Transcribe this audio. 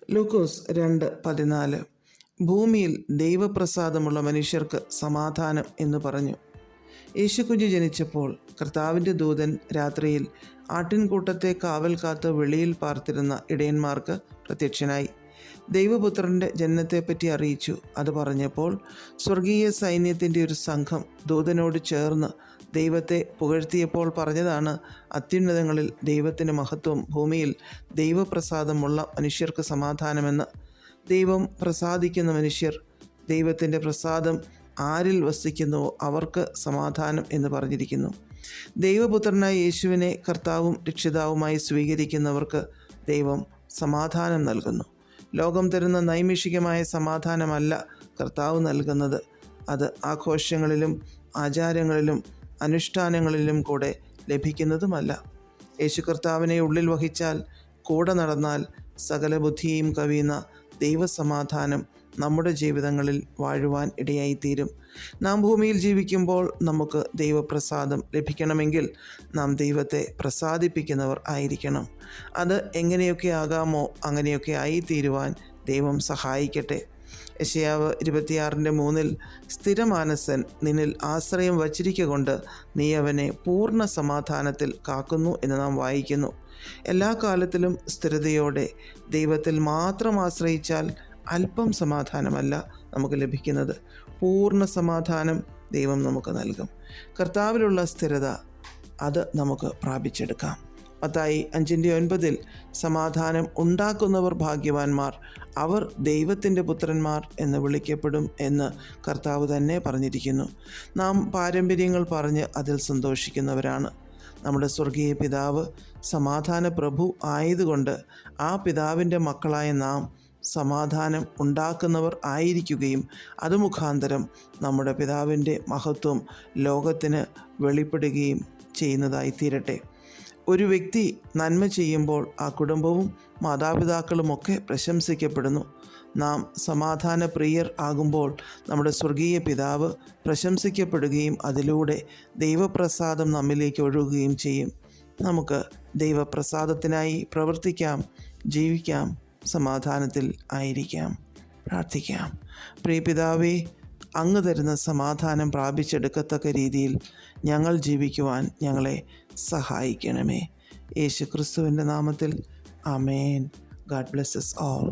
ലൂക്കോസ് 2:14 ഭൂമിയിൽ ദൈവപ്രസാദമുള്ള മനുഷ്യർക്ക് സമാധാനം എന്ന് പറഞ്ഞു. യേശുക്കുഞ്ഞ് ജനിച്ചപ്പോൾ കർത്താവിൻ്റെ ദൂതൻ രാത്രിയിൽ ആട്ടിൻകൂട്ടത്തെ കാവൽ കാത്ത് വെളിയിൽ പാർത്തിരുന്ന ഇടയന്മാർക്ക് പ്രത്യക്ഷനായി. ദൈവപുത്രൻ്റെ ജനനത്തെപ്പറ്റി അറിയിച്ചു. അത് പറഞ്ഞപ്പോൾ സ്വർഗീയ സൈന്യത്തിൻ്റെ ഒരു സംഘം ദൂതനോട് ചേർന്ന് ദൈവത്തെ പുകഴ്ത്തിയപ്പോൾ പറഞ്ഞതാണ്, അത്യുന്നതങ്ങളിൽ ദൈവത്തിന് മഹത്വം, ഭൂമിയിൽ ദൈവപ്രസാദമുള്ള മനുഷ്യർക്ക് സമാധാനമെന്ന്. ദൈവം പ്രസാദിക്കുന്ന മനുഷ്യർ, ദൈവത്തിൻ്റെ പ്രസാദം ആരിൽ വസിക്കുന്നുവോ അവർക്ക് സമാധാനം എന്ന് പറഞ്ഞിരിക്കുന്നു. ദൈവപുത്രനായ യേശുവിനെ കർത്താവും രക്ഷിതാവുമായി സ്വീകരിക്കുന്നവർക്ക് ദൈവം സമാധാനം നൽകുന്നു. ലോകം തരുന്ന നൈമിഷികമായ സമാധാനമല്ല കർത്താവ് നൽകുന്നത്. അത് ആഘോഷങ്ങളിലും ആചാരങ്ങളിലും അനുഷ്ഠാനങ്ങളിലും കൂടെ ലഭിക്കുന്നതുമല്ല. യേശു കർത്താവിനെ ഉള്ളിൽ വഹിച്ചാൽ, കൂടെ നടന്നാൽ സകല ബുദ്ധിയും കവിയുന്ന ദൈവസമാധാനം നമ്മുടെ ജീവിതങ്ങളിൽ വാഴുവാൻ ഇടയായിത്തീരും. നാം ഭൂമിയിൽ ജീവിക്കുമ്പോൾ നമുക്ക് ദൈവപ്രസാദം ലഭിക്കണമെങ്കിൽ നാം ദൈവത്തെ പ്രസാദിപ്പിക്കുന്നവർ ആയിരിക്കണം. അത് എങ്ങനെയൊക്കെ ആകാമോ അങ്ങനെയൊക്കെ ആയിത്തീരുവാൻ ദൈവം സഹായിക്കട്ടെ. യെശയ്യാവ് 26:3 സ്ഥിരമാനസൻ നിന്നിൽ ആശ്രയം വച്ചിരിക്കൊണ്ട് നീ അവനെ പൂർണ്ണ സമാധാനത്തിൽ കാക്കുന്നു എന്ന് നാം വായിക്കുന്നു. എല്ലാ കാലത്തിലും സ്ഥിരതയോടെ ദൈവത്തിൽ മാത്രം ആശ്രയിച്ചാൽ അല്പം സമാധാനമല്ല നമുക്ക് ലഭിക്കുന്നത്, പൂർണ്ണ സമാധാനം ദൈവം നമുക്ക് നൽകും. കർത്താവിലുള്ള സ്ഥിരത അത് നമുക്ക് പ്രാപിച്ചെടുക്കാം. മത്തായി 5:9 സമാധാനം ഉണ്ടാക്കുന്നവർ ഭാഗ്യവാന്മാർ, അവർ ദൈവത്തിൻ്റെ പുത്രന്മാർ എന്ന് വിളിക്കപ്പെടും എന്ന് കർത്താവ് തന്നെ പറഞ്ഞിരിക്കുന്നു. നാം പാരമ്പര്യങ്ങൾ പറഞ്ഞ് അതിൽ സന്തോഷിക്കുന്നവരാണ്. നമ്മുടെ സ്വർഗീയ പിതാവ് സമാധാന പ്രഭു ആയതുകൊണ്ട് ആ പിതാവിൻ്റെ മക്കളായ നാം സമാധാനം ഉണ്ടാക്കുന്നവർ ആയിരിക്കുകയും അത് മുഖാന്തരം നമ്മുടെ പിതാവിൻ്റെ മഹത്വം ലോകത്തിന് വെളിപ്പെടുകയും ചെയ്യുന്നതായി തീരട്ടെ. ഒരു വ്യക്തി നന്മ ചെയ്യുമ്പോൾ ആ കുടുംബവും മാതാപിതാക്കളുമൊക്കെ പ്രശംസിക്കപ്പെടുന്നു. നാം സമാധാന പ്രിയർ ആകുമ്പോൾ നമ്മുടെ സ്വർഗീയ പിതാവ് പ്രശംസിക്കപ്പെടുകയും അതിലൂടെ ദൈവപ്രസാദം നമ്മിലേക്ക് ഒഴുകുകയും ചെയ്യും. നമുക്ക് ദൈവപ്രസാദത്തിനായി പ്രവർത്തിക്കാം, ജീവിക്കാം, സമാധാനത്തിൽ ആയിരിക്കാം. പ്രാർത്ഥിക്കാം. പ്രിയ പിതാവേ, അങ്ങ് തരുന്ന സമാധാനം പ്രാപിച്ചെടുക്കത്തക്ക രീതിയിൽ ഞങ്ങൾ ജീവിക്കുവാൻ ഞങ്ങളെ സഹായിക്കണമേ. യേശു ക്രിസ്തുവിൻ്റെ നാമത്തിൽ ആമേൻ. God bless us all.